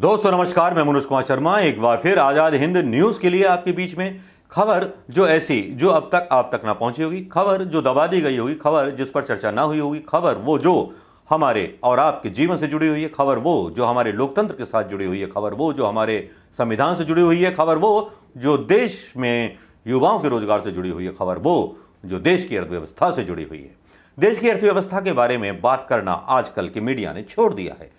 दोस्तों नमस्कार, मैं मनोज कुमार शर्मा एक बार फिर आजाद हिंद न्यूज के लिए आपके बीच में। खबर जो अब तक आप तक ना पहुंची होगी, खबर जो दबा दी गई होगी, खबर जिस पर चर्चा ना हुई होगी, खबर वो जो हमारे और आपके जीवन से जुड़ी हुई है, खबर वो जो हमारे लोकतंत्र के साथ जुड़ी हुई है, खबर वो जो हमारे संविधान से जुड़ी हुई है, खबर वो जो देश में युवाओं के रोजगार से जुड़ी हुई है, खबर वो जो देश की अर्थव्यवस्था से जुड़ी हुई है। देश की अर्थव्यवस्था के बारे में बात करना आजकल के मीडिया ने छोड़ दिया है।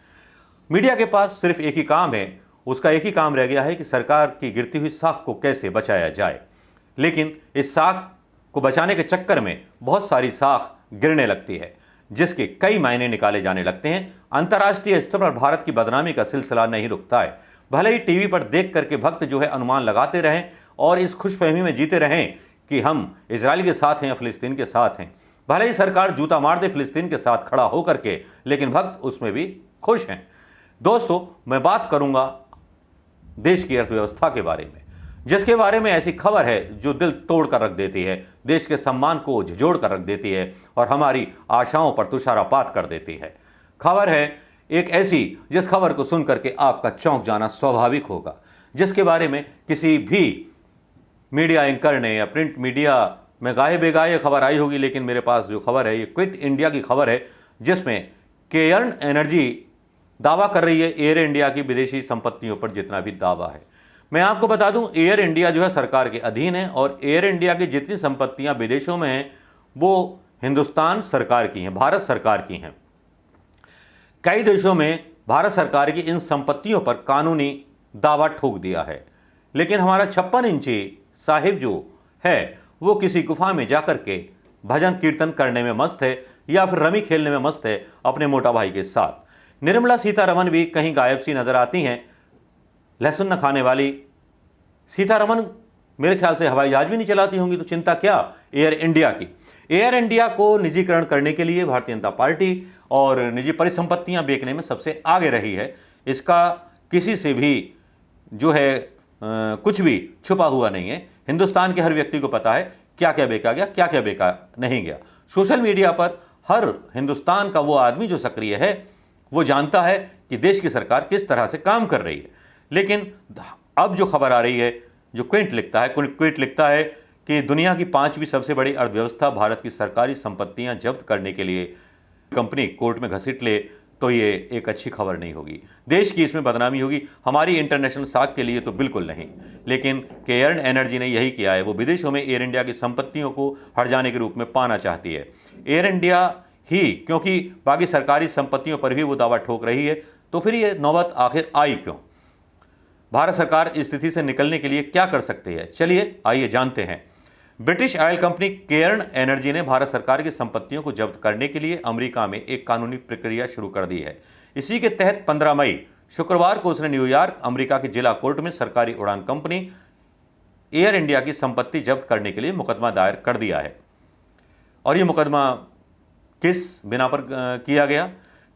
मीडिया के पास सिर्फ एक ही काम है, उसका एक ही काम रह गया है कि सरकार की गिरती हुई साख को कैसे बचाया जाए। लेकिन इस साख को बचाने के चक्कर में बहुत सारी साख गिरने लगती है, जिसके कई मायने निकाले जाने लगते हैं। अंतर्राष्ट्रीय स्तर पर भारत की बदनामी का सिलसिला नहीं रुकता है। भले ही टीवी पर देख करके भक्त जो है अनुमान लगाते रहें और इस खुशफहमी में जीते रहें कि हम इजराइल के साथ हैं या फिलिस्तीन के साथ हैं, भले ही सरकार जूता मार दे फिलिस्तीन के साथ खड़ा होकर के, लेकिन भक्त उसमें भी खुश हैं। दोस्तों, मैं बात करूंगा देश की अर्थव्यवस्था के बारे में, जिसके बारे में ऐसी खबर है जो दिल तोड़ कर रख देती है, देश के सम्मान को झिझोड़ कर रख देती है और हमारी आशाओं पर तुषारापात कर देती है। खबर है एक ऐसी जिस खबर को सुनकर के आपका चौंक जाना स्वाभाविक होगा, जिसके बारे में किसी भी मीडिया एंकर ने या प्रिंट मीडिया में गाये बेगाये खबर आई होगी, लेकिन मेरे पास जो खबर है ये क्विट इंडिया की खबर है, जिसमें केयर्न एनर्जी दावा कर रही है एयर इंडिया की विदेशी संपत्तियों पर जितना भी दावा है। मैं आपको बता दूं, एयर इंडिया जो है सरकार के अधीन है और एयर इंडिया की जितनी संपत्तियां विदेशों में हैं वो हिंदुस्तान सरकार की हैं, भारत सरकार की हैं। कई देशों में भारत सरकार की इन संपत्तियों पर कानूनी दावा ठोक दिया है, लेकिन हमारा 56 इंची साहिब जो है वो किसी गुफा में जाकर के भजन कीर्तन करने में मस्त है या फिर रमी खेलने में मस्त है अपने मोटा भाई के साथ। निर्मला सीतारमण भी कहीं गायब सी नजर आती हैं। लहसुन न खाने वाली सीतारमण मेरे ख्याल से हवाई जहाज भी नहीं चलाती होंगी, तो चिंता क्या एयर इंडिया की। एयर इंडिया को निजीकरण करने के लिए भारतीय जनता पार्टी और निजी परिसंपत्तियां बेचने में सबसे आगे रही है। इसका किसी से भी जो है कुछ भी छुपा हुआ नहीं है। हिंदुस्तान के हर व्यक्ति को पता है क्या क्या बेचा गया, क्या क्या बेचा नहीं गया। सोशल मीडिया पर हर हिंदुस्तान का वो आदमी जो सक्रिय है वो जानता है कि देश की सरकार किस तरह से काम कर रही है। लेकिन अब जो खबर आ रही है, जो क्विंट लिखता है कि दुनिया की 5वीं सबसे बड़ी अर्थव्यवस्था भारत की सरकारी संपत्तियां जब्त करने के लिए कंपनी कोर्ट में घसीट ले, तो ये एक अच्छी खबर नहीं होगी। देश की इसमें बदनामी होगी। हमारी इंटरनेशनल साख के लिए तो बिल्कुल नहीं, लेकिन केयर्न एनर्जी ने यही किया है। वो विदेशों में एयर इंडिया की संपत्तियों को हट जाने के रूप में पाना चाहती है। एयर इंडिया ही क्योंकि बाकी सरकारी संपत्तियों पर भी वो दावा ठोक रही है, तो फिर ये नौबत आखिर आई क्यों? भारत सरकार इस स्थिति से निकलने के लिए क्या कर सकती है? चलिए आइए जानते हैं। British oil company Cairn energy ने भारत सरकार की संपत्तियों को जब्त करने के लिए अमेरिका में एक कानूनी प्रक्रिया शुरू कर दी है। इसी के तहत 15 मई शुक्रवार को उसने न्यूयॉर्क अमेरिका के जिला कोर्ट में सरकारी उड़ान कंपनी एयर इंडिया की संपत्ति जब्त करने के लिए मुकदमा दायर कर दिया है। और ये मुकदमा किस बिना पर किया गया?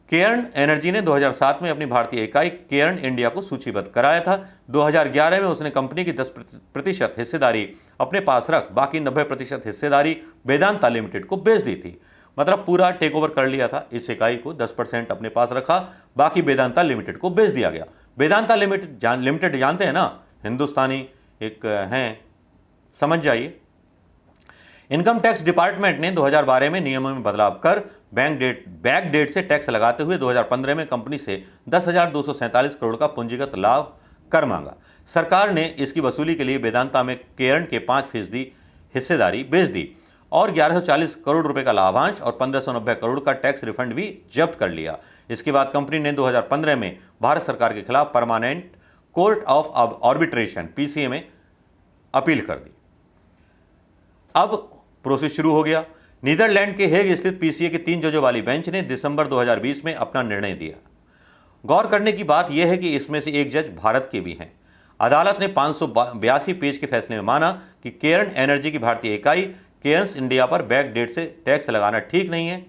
केयर्न एनर्जी ने 2007 में अपनी भारतीय इकाई केयर्न इंडिया को सूचीबद्ध कराया था। 2011 में उसने कंपनी की 10% हिस्सेदारी अपने पास रख बाकी 90% हिस्सेदारी वेदांता लिमिटेड को बेच दी थी। मतलब पूरा टेक ओवर कर लिया था। इस इकाई को 10% अपने पास रखा, बाकी वेदांता लिमिटेड को बेच दिया गया। वेदांता लिमिटेड जानते हैं ना, हिंदुस्तानी एक हैं, समझ जाइए। इनकम टैक्स डिपार्टमेंट ने 2012 में नियमों में बदलाव कर बैक डेट से टैक्स लगाते हुए 2015 में कंपनी से 10,247 करोड़ का पूंजीगत लाभ कर मांगा। सरकार ने इसकी वसूली के लिए वेदांता में केयर्न के 5% हिस्सेदारी बेच दी और 1140 करोड़ रुपए का लाभांश और 1590 करोड़ का टैक्स रिफंड भी जब्त कर लिया। इसके बाद कंपनी ने 2015 में भारत सरकार के खिलाफ permanent court of arbitration PCA में अपील कर दी। अब प्रोसेस शुरू हो गया। नीदरलैंड के हेग स्थित PCA के 3 जजों वाली बेंच ने दिसंबर 2020 में अपना निर्णय दिया। गौर करने की बात यह है कि इसमें से एक जज भारत के भी हैं। अदालत ने 582 पेज के फैसले में माना कि केयर्न एनर्जी की भारतीय इकाई केयर्न्स इंडिया पर बैक डेट से टैक्स लगाना ठीक नहीं है।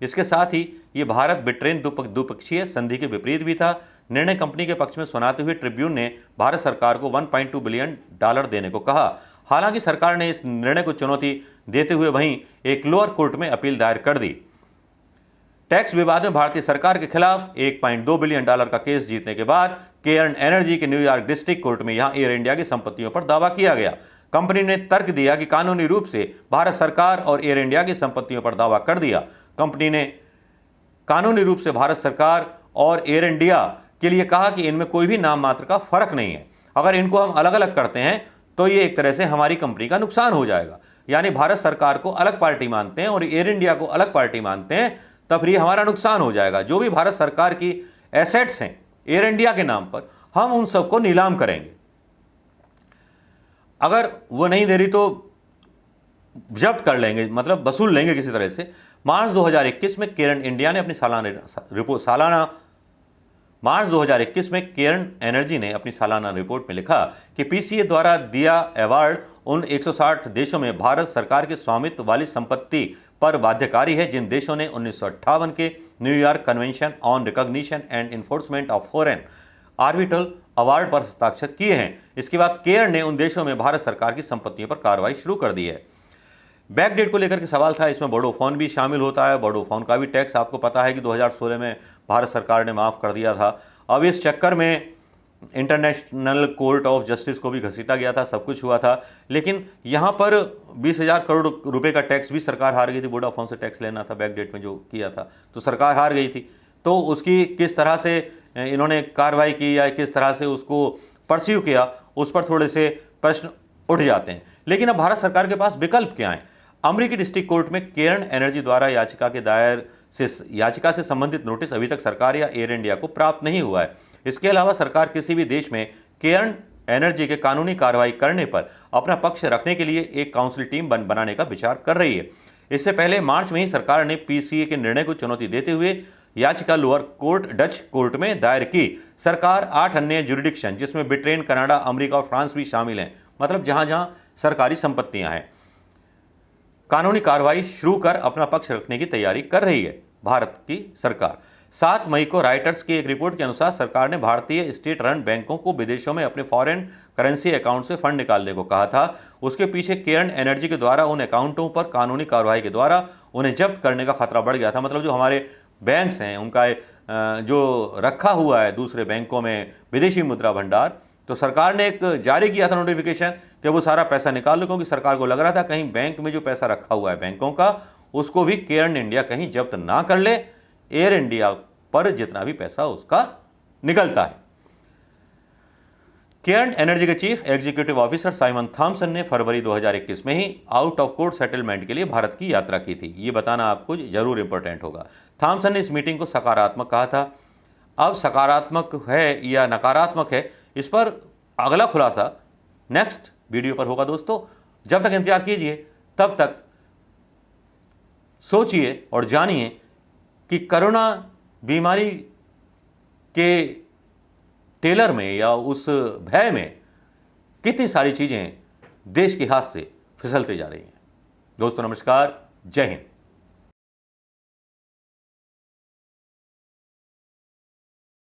इसके साथ ही ये भारत ब्रिटेन द्विपक्षीय संधि के विपरीत भी था। निर्णय कंपनी के पक्ष में सुनाते हुए ट्रिब्यून ने भारत सरकार को $1.2 बिलियन देने को कहा। हालांकि सरकार ने इस निर्णय को चुनौती देते हुए वहीं एक लोअर कोर्ट में अपील दायर कर दी। टैक्स विवाद में भारतीय सरकार के खिलाफ $1.2 बिलियन का केस जीतने के बाद केयर्न एनर्जी के न्यूयॉर्क डिस्ट्रिक्ट कोर्ट में यहां एयर इंडिया की संपत्तियों पर दावा किया गया। कंपनी ने तर्क दिया कि कानूनी रूप से भारत सरकार और एयर इंडिया की संपत्तियों पर दावा कर दिया। कंपनी ने कानूनी रूप से भारत सरकार और एयर इंडिया के लिए कहा कि इनमें कोई भी नाम मात्र का फर्क नहीं है। अगर इनको हम अलग अलग करते हैं तो ये एक तरह से हमारी कंपनी का नुकसान हो जाएगा। यानी भारत सरकार को अलग पार्टी मानते हैं और एयर इंडिया को अलग पार्टी मानते हैं, तब फिर हमारा नुकसान हो जाएगा। जो भी भारत सरकार की एसेट्स हैं एयर इंडिया के नाम पर, हम उन सबको नीलाम करेंगे। अगर वो नहीं दे रही तो जब्त कर लेंगे, मतलब वसूल लेंगे किसी तरह से। मार्च 2021 में केयर्न इंडिया ने अपनी मार्च 2021 में केयर्न एनर्जी ने अपनी सालाना रिपोर्ट में लिखा कि पीसीए द्वारा दिया अवार्ड उन 160 देशों में भारत सरकार के स्वामित्व वाली संपत्ति पर बाध्यकारी है जिन देशों ने 1958 के New York convention on recognition and enforcement of foreign arbitral award पर हस्ताक्षर किए हैं। इसके बाद केयर्न ने उन देशों में भारत सरकार की संपत्तियों पर कार्रवाई शुरू कर दी है। बैकडेट को लेकर के सवाल था, इसमें वोडाफोन भी शामिल होता है। वोडाफोन का भी टैक्स आपको पता है कि 2016 में भारत सरकार ने माफ़ कर दिया था। अब इस चक्कर में इंटरनेशनल कोर्ट ऑफ जस्टिस को भी घसीटा गया था, सब कुछ हुआ था, लेकिन यहाँ पर 20,000 करोड़ रुपए का टैक्स भी सरकार हार गई थी। वोडाफोन से टैक्स लेना था बैकडेट में जो किया था, तो सरकार हार गई थी। तो उसकी किस तरह से इन्होंने कार्रवाई की या किस तरह से उसको परस्यू किया, उस पर थोड़े से प्रश्न उठ जाते हैं। लेकिन अब भारत सरकार के पास विकल्प क्या है? अमेरिकी डिस्ट्रिक्ट कोर्ट में केयर्न एनर्जी द्वारा याचिका से संबंधित नोटिस अभी तक सरकार या एयर इंडिया को प्राप्त नहीं हुआ है। इसके अलावा सरकार किसी भी देश में केयर्न एनर्जी के कानूनी कार्रवाई करने पर अपना पक्ष रखने के लिए एक काउंसिल टीम बनाने का विचार कर रही है। इससे पहले मार्च में ही सरकार ने पीसीए के निर्णय को चुनौती देते हुए याचिका लोअर कोर्ट डच कोर्ट में दायर की। सरकार 8 अन्य जुरिडिक्शन जिसमें ब्रिटेन, कनाडा, अमेरिका और फ्रांस भी शामिल हैं, मतलब जहां जहां सरकारी संपत्तियां हैं, कानूनी कार्रवाई शुरू कर अपना पक्ष रखने की तैयारी कर रही है भारत की सरकार। 7 मई को राइटर्स की एक रिपोर्ट के अनुसार सरकार ने भारतीय स्टेट रन बैंकों को विदेशों में अपने फॉरेन करेंसी अकाउंट से फंड निकालने को कहा था। उसके पीछे केयर्न एनर्जी के द्वारा उन अकाउंटों पर कानूनी कार्रवाई के द्वारा उन्हें जब्त करने का खतरा बढ़ गया था। मतलब जो हमारे बैंक्स हैं उनका जो रखा हुआ है दूसरे बैंकों में विदेशी मुद्रा भंडार, तो सरकार ने एक जारी किया था नोटिफिकेशन कि वो सारा पैसा निकाल लो, क्योंकि सरकार को लग रहा था कहीं बैंक में जो पैसा रखा हुआ है बैंकों का, उसको भी केयर्न इंडिया कहीं जब्त ना कर ले, एयर इंडिया पर जितना भी पैसा उसका निकलता है। केयर्न एनर्जी के chief executive officer Simon Thomson ने फरवरी 2021 में ही आउट ऑफ कोर्ट सेटलमेंट के लिए भारत की यात्रा की थी। ये बताना आपको जरूर इंपॉर्टेंट होगा। थॉमसन ने इस मीटिंग को सकारात्मक कहा था। अब सकारात्मक है या नकारात्मक है, इस पर अगला खुलासा नेक्स्ट वीडियो पर होगा दोस्तों। जब तक इंतजार कीजिए, तब तक सोचिए और जानिए कि कोरोना बीमारी के टेलर में या उस भय में कितनी सारी चीजें देश के हाथ से फिसलते जा रही हैं। दोस्तों नमस्कार, जय हिंद।